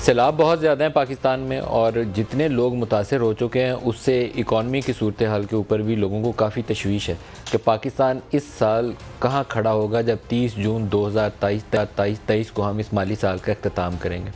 सैलाब बहुत ज़्यादा हैं पाकिस्तान में और जितने लोग मुतासर हो चुके हैं उससे इकॉनमी की सूरत हाल के ऊपर भी लोगों को काफ़ी तशवीश है कि पाकिस्तान इस साल कहाँ खड़ा होगा जब 30 जून 2023 को हम इस माली साल का अख्ताम करेंगे।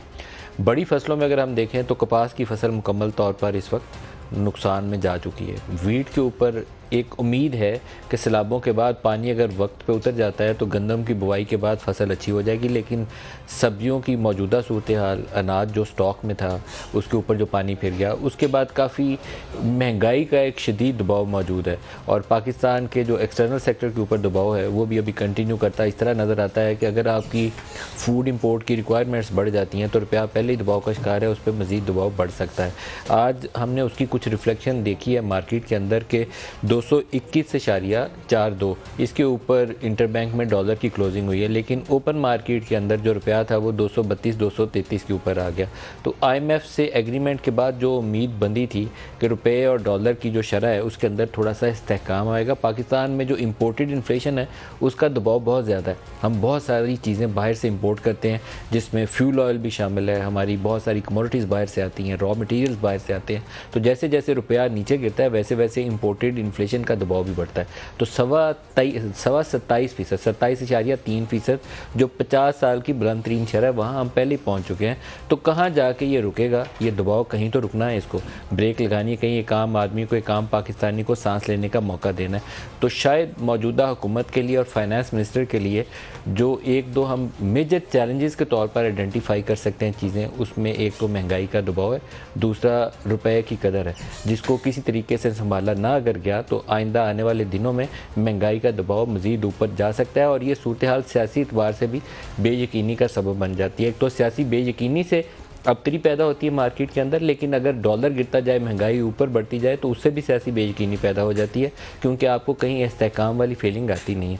बड़ी फसलों में अगर हम देखें तो कपास की फसल मुकम्मल तौर पर इस वक्त नुकसान में जा चुकी है। वीट के ऊपर एक उम्मीद है कि सैलाबों के बाद पानी अगर वक्त पे उतर जाता है तो गंदम की बुवाई के बाद फसल अच्छी हो जाएगी, लेकिन सब्जियों की मौजूदा सूरत हाल, अनाज जो स्टॉक में था उसके ऊपर जो पानी फिर गया, उसके बाद काफ़ी महंगाई का एक शदीद दबाव मौजूद है और पाकिस्तान के जो एक्सटर्नल सेक्टर के ऊपर दबाव है वो भी अभी कंटिन्यू करता है। इस तरह नज़र आता है कि अगर आपकी फूड इंपोर्ट की रिक्वायरमेंट्स बढ़ जाती हैं तो रुपया पहले ही दबाव का शिकार है, उस पर मज़ीद दबाव बढ़ सकता है। आज हमने उसकी कुछ रिफ्लेक्शन देखी है मार्केट के अंदर के 221.42 इसके ऊपर इंटरबैंक में डॉलर की क्लोजिंग हुई है, लेकिन ओपन मार्केट के अंदर जो रुपया था वो 232-233 के ऊपर आ गया। तो IMF से एग्रीमेंट के बाद जो उम्मीद बंदी थी कि रुपये और डॉलर की जो शरह है उसके अंदर थोड़ा सा इस्तेहकाम आएगा। पाकिस्तान में जो इम्पोर्टेड इन्फ्लेशन है उसका दबाव बहुत ज़्यादा है। हम बहुत सारी चीज़ें बाहर से इम्पोर्ट करते हैं जिसमें फ्यूल ऑयल भी शामिल है, हमारी बहुत सारी कमोडिटीज़ बाहर से आती हैं, रॉ मटेरियल्स बाहर से आते हैं। तो जैसे जैसे रुपया नीचे गिरता है वैसे वैसे इम्पोर्टेड इन्फ्लेशन का दबाव भी बढ़ता है। तो 27.3% जो 50 साल की बुलंद तरीन शरह वहाँ हम पहले ही पहुँच चुके हैं। तो कहाँ जाके ये रुकेगा? ये दबाव कहीं तो रुकना है, इसको ब्रेक लगानी है, कहीं एक आम आदमी को, एक आम पाकिस्तानी को सांस लेने का मौका देना है। तो शायद मौजूदा हुकूमत के लिए और फाइनेंस मिनिस्टर के लिए जो एक दो हम मेजर चैलेंजेस के तौर पर आइडेंटिफाई कर सकते हैं चीज़ें, उसमें एक तो महंगाई का दबाव है, दूसरा रुपए की कदर है जिसको किसी तरीके से संभाला ना अगर गया तो आइंदा आने वाले दिनों में महंगाई का दबाव मज़ीद ऊपर जा सकता है और ये सूरत हाल सियासी एतबार से भी बेयकीनी का सबब बन जाती है। एक तो सियासी बेयकीनी से अबतरी पैदा होती है मार्केट के अंदर, लेकिन अगर डॉलर गिरता जाए, महंगाई ऊपर बढ़ती जाए तो उससे भी सियासी बेयकीनी पैदा हो जाती है क्योंकि आपको कहीं इस्तेहकाम वाली फीलिंग आती नहीं है।